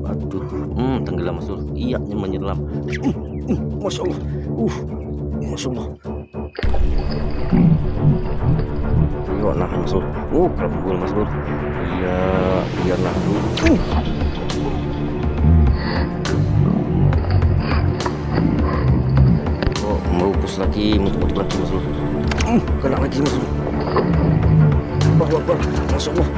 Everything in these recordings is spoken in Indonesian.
Aduh, tenggelam Mas Lur. Iya, menyelam. Masya Allah. Masya Allah. Ayo nahan Mas Lur. Kerembul Mas Lur. Iya, biar nahan dulu. Oh, merupus lagi, mutuk lagi Mas Lur. Kena lagi Mas Lur. Wah, Masya Allah.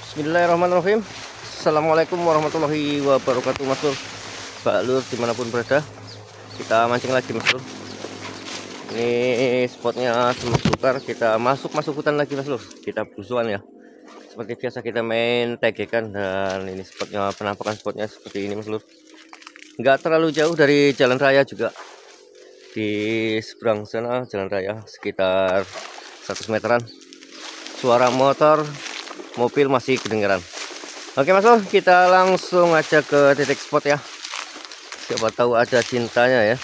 Bismillahirrahmanirrahim. Assalamualaikum warahmatullahi wabarakatuh Mas Lur, Mbak Lur dimanapun berada. Kita mancing lagi Mas Lur. Ini spotnya Semakukar. Kita masuk hutan lagi Mas Lur. Kita busuan ya. Seperti biasa kita main TG-kan. Dan ini spotnya, penampakan spotnya seperti ini Mas Lur. Nggak terlalu jauh dari jalan raya juga. Di seberang sana jalan raya sekitar 100 meteran. Suara motor, mobil masih kedengaran. Oke Mas Lur, kita langsung aja ke titik spot ya. Siapa tahu ada cintanya ya.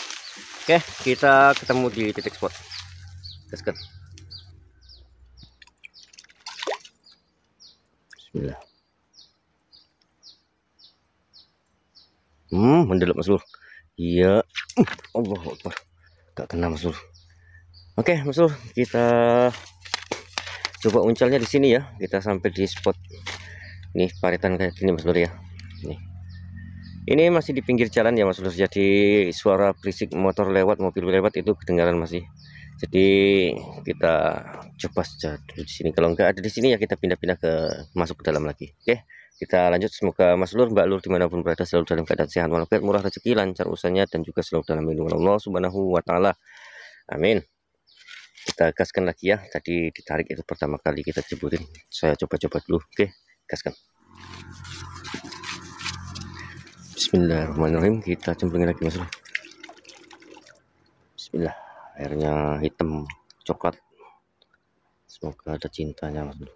Oke, kita ketemu di titik spot. Gaskan. Bismillah. Mendelep Mas Lur. Iya. Allahu Akbar. Gak kena Mas Lur. Oke Mas Lur, kita coba uncalnya di sini ya. Kita sampai di spot. Nih paritan kayak gini Mas Lur ya. Nih. Ini masih di pinggir jalan ya Mas Lur. Jadi suara berisik motor lewat, mobil lewat itu kedengaran masih. Jadi kita coba saja dulu di sini. Kalau nggak ada di sini ya kita pindah-pindah ke masuk ke dalam lagi. Oke, kita lanjut. Semoga Mas Lur, Mbak Lur dimanapun berada selalu dalam keadaan sehat walafiat, murah rezeki, lancar usahanya, dan juga selalu dalam lindungan Allah Subhanahu wa Ta'ala. Amin. Kita gaskan lagi ya. Tadi ditarik itu pertama kali kita jeburin. Saya coba-coba dulu. Oke, gaskan. Bismillahirrahmanirrahim. Kita cemplungin lagi Mas Lur. Bismillah. Airnya hitam coklat. Semoga ada cintanya Mas Lur.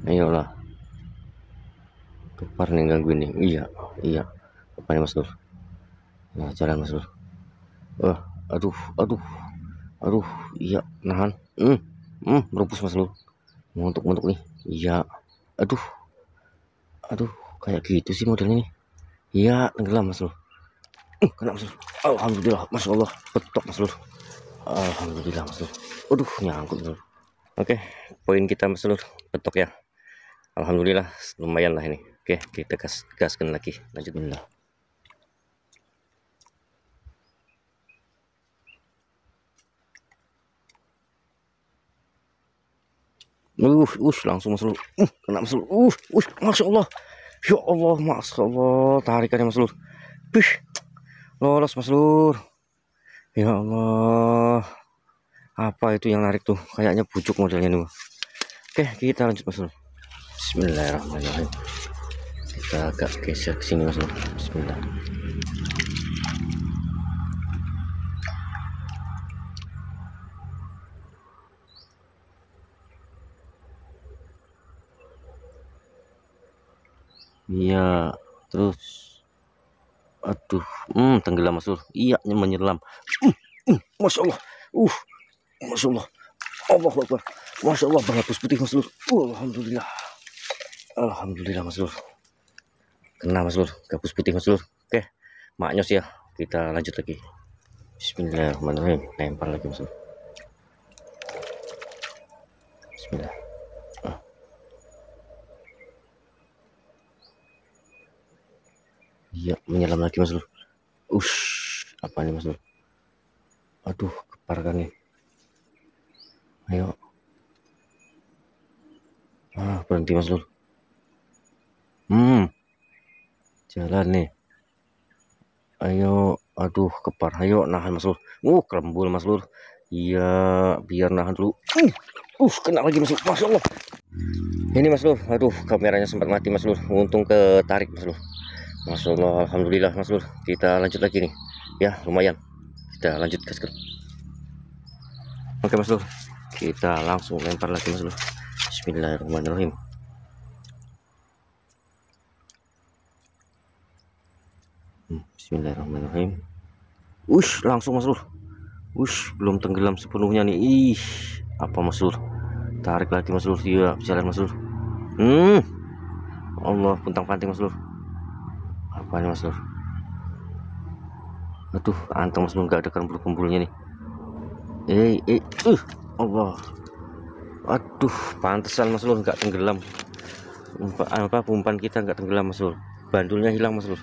Ayolah. Kepar nih gangguin nih. Iya. Apa nih Mas Lur? Nah, jalan Mas Lur. Aduh. Iya, nahan. Merupus Mas Lur. Untuk nih. Iya. Aduh, kayak gitu sih modelnya nih. Iya, tenggelam Mas Lur. Kena Mas Lur. Alhamdulillah, Masya Allah. Betok Mas Lur. Alhamdulillah Mas Lur. Aduh, nyangkut Mas Lur. Oke, poin kita Mas Lur. Betok ya. Alhamdulillah, lumayan lah ini. Oke, kita gaskan lagi. Lanjut dulu. Langsung Mas Lur. Kena Mas Lur. Masya Allah. Ya Allah, Masya Allah. Tarikannya Mas Lur. Lolos Mas Lur. Ya Allah. Apa itu yang narik tuh? Kayaknya bujuk modelnya nih. Oke, kita lanjut Mas Lur. Bismillahirrahmanirrahim. Kita agak geser ke sini Mas Lur. Bismillah. Iya, terus aduh, tenggelam Mas Lur. Iya, menyelam. Masya Allah. Masya Allah. Allahu Akbar. Masya Allah, berhapus putih Mas Lur. Alhamdulillah Mas Lur. Kena Mas Lur, gabus putih Mas Lur. Oke, maknyos ya. Kita lanjut lagi. Bismillahirrahmanirrahim. Lempar lagi Mas Lur. Bismillah. Iya, menyelam lagi Mas Lur. Apa nih Mas Lur? Aduh, kepar kan nih. Ayo. Berhenti Mas Lur. Jalan nih. Ayo, aduh, kepar. Ayo, nahan Mas Lur. Kerembul Mas Lur. Iya, biar nahan dulu. Kena lagi Mas Lur. Masya Allah. Ini Mas Lur. Aduh, kameranya sempat mati Mas Lur. Untung ketarik Mas Lur. Masya Allah, alhamdulillah Mas Lur. Kita lanjut lagi nih. Ya, lumayan. Kita lanjut gaskan. Oke Mas Lur. kita langsung lempar lagi Mas Lur. Bismillahirrahmanirrahim. Bismillahirrahmanirrahim. Langsung Mas Lur. Belum tenggelam sepenuhnya nih. Apa Mas Lur? Tarik lagi Mas Lur. Iya, jalan Mas Lur. Allah, puntang-panting Mas Lur. Apa ini Mas Lur? Aduh, anteng Mas Lur, nggak ada kumpul-kumpulnya nih. Allah. Aduh, pantesan Mas Lur nggak tenggelam. Umpan kita nggak tenggelam Mas Lur. Bandulnya hilang Mas Lur.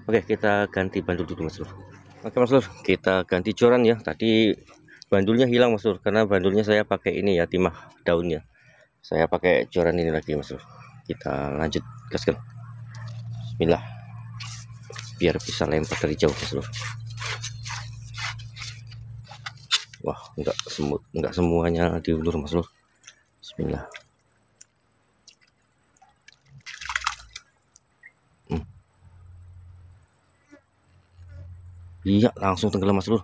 Oke, kita ganti bandul dulu Mas Lur. Oke Mas Lur, kita ganti joran ya. Tadi bandulnya hilang Mas Lur, karena bandulnya saya pakai ini ya, timah daunnya. Saya pakai joran ini lagi Mas Lur. Kita lanjut gaskan. Bismillah. Biar bisa lempar dari jauh Mas Lur. Wah, enggak semuanya diulur Mas Lur. Bismillah. Iya, langsung tenggelam Mas Lur.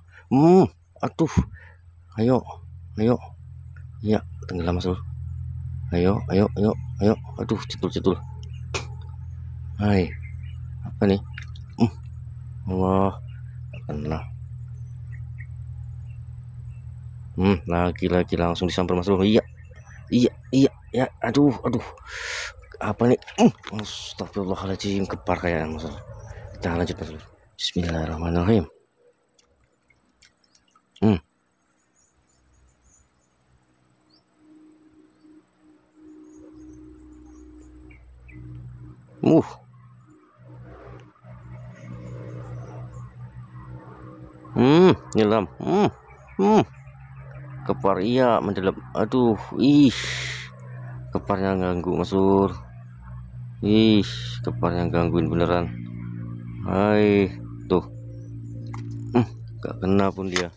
Aduh. Ayo. Iya, tenggelam Mas Lur. Ayo. Aduh, cetul. Hai. Apa nih? Allah. Kena. Lagi langsung disamper Mas Lur. Iya. Ya, aduh. Apa nih? Astagfirullahaladzim, kepar kayaknya Mas Lur. Kita lanjut Mas Lur. Bismillahirrahmanirrahim. Nyelam. Kepar, iya, mendalam. Aduh, keparnya ganggu Mas Lur. Keparnya gangguin beneran. Hai, tuh. Gak kena pun dia.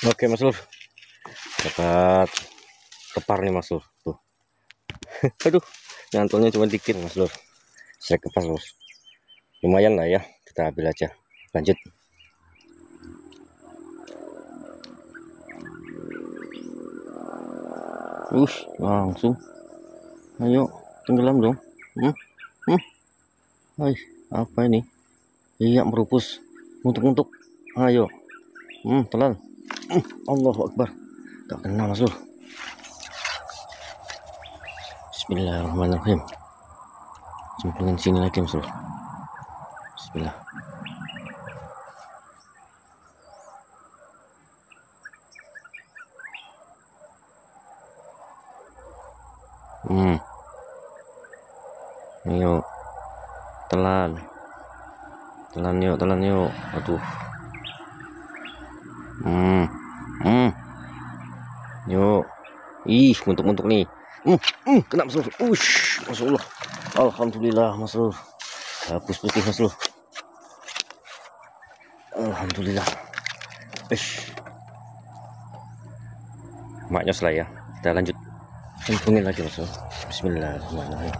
Oke Mas Lur, dapat kepar nih Mas Lur. Tuh. Aduh, nyantolnya cuma dikit Mas Lur. Saya kepar Lur. Lumayan lah ya, kita ambil aja. Lanjut. Langsung. Ayo, tenggelam dong. Hai, apa ini? Iya, merupus. Untuk. Ayo. Telan. Allahu Akbar. Gak kena Mas Lur. Bismillahirrahmanirrahim. Cemplungin sini lagi Mas Lur. Bismillah. Ayo. Telan yuk. Aduh. Yuk. Muntuk nih. Kena Mas Lur. Masya Allah. Alhamdulillah Mas Lur. Hapus putih Mas Lur. Alhamdulillah. Maknyos lah ya. Kita lanjut. Cemplungin lagi Mas Lur. Bismillahirrahmanirrahim.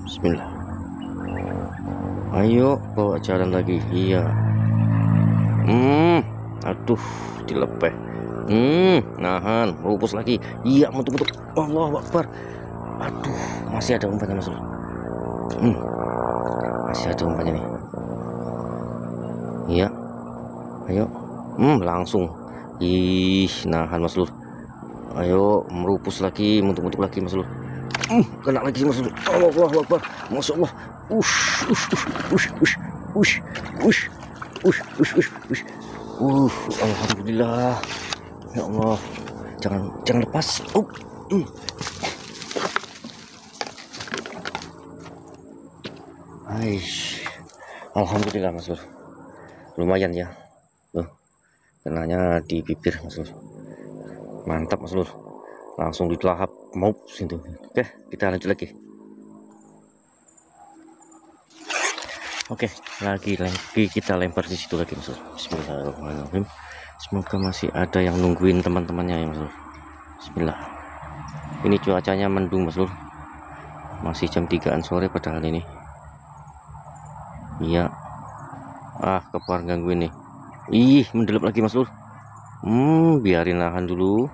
Bismillah. Ayo, bawa jalan lagi. Iya. Aduh, dilepeh. Nahan, merupus lagi. Iya, muntuk. Allahu Akbar. Aduh, masih ada umpannya Mas Lur. Masih ada umpannya nih. Iya. Ayo. Langsung. Nahan Mas Lur. Ayo, merupus lagi, muntuk lagi Mas Lur. Kena lagi Mas Lur. Allahu Akbar. Masya Allah. Alhamdulillah. Ya Allah. Jangan lepas. Alhamdulillah Mas Lur. Lumayan ya. Kenanya di bibir Mas Lur. Mantap Mas Lur. Langsung dilahap mau situ. Oke, kita lanjut lagi. Oke, lagi kita lempar di situ lagi Mas Lur. Bismillahirrahmanirrahim. Semoga masih ada yang nungguin teman-temannya ya Mas Lur. Bismillah. Ini cuacanya mendung Mas Lur. Masih jam 3-an sore padahal ini. Iya. Ah, kepar ganggu ini. Ih, mendelep lagi Mas Lur. Biarin nahan dulu.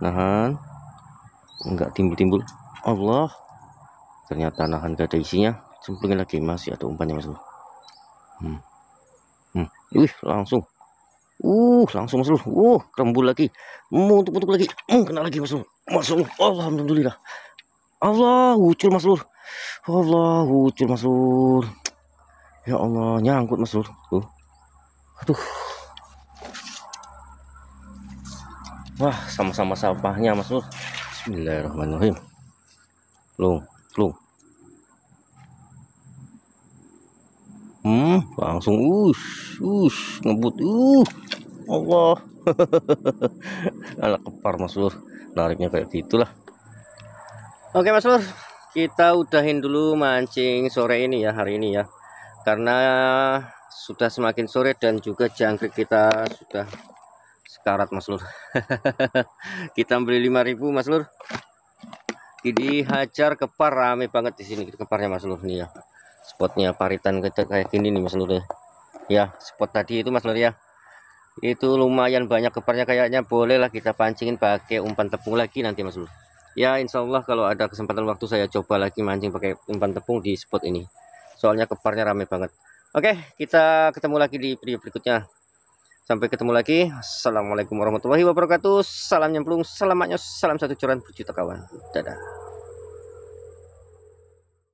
Nahan. Enggak timbul-timbul. Allah. Ternyata nahan gak ada isinya. Cemplungin lagi, masih ada umpannya Mas Lur. Wih, langsung. Langsung Mas Lur. Kerembul lagi. Untuk lagi. Kena lagi Mas Lur. Mas Lur. Alhamdulillah. Allah, ucul Mas Lur. Allah, ucul Mas Lur. Ya Allah, nyangkut Mas Lur. Tuh. Aduh. Wah, sama-sama sampahnya Mas Lur. Bismillahirrahmanirrahim. Plung, plung. Langsung ngebut. Allah. Anak kepar Mas Lur. Nariknya kayak gitulah. Oke Mas Lur, kita udahin dulu mancing sore ini ya, hari ini ya. Karena sudah semakin sore dan juga jangkrik kita sudah sekarat Mas Lur. Kita beli 5.000 Mas Lur. Jadi hajar kepar rame banget di sini keparnya Mas Lur nih ya. Spotnya paritan kita kayak gini nih Mas Lur ya. Ya, spot tadi itu Mas Lur ya. Itu lumayan banyak keparnya kayaknya, bolehlah kita pancingin pakai umpan tepung lagi nanti Mas Lur. Ya, insya Allah kalau ada kesempatan waktu saya coba lagi mancing pakai umpan tepung di spot ini. Soalnya keparnya rame banget. Oke, kita ketemu lagi di video berikutnya. Sampai ketemu lagi. Assalamualaikum warahmatullahi wabarakatuh. Salam nyemplung, salam maknyos, salam satu curan berjuta kawan. Dadah.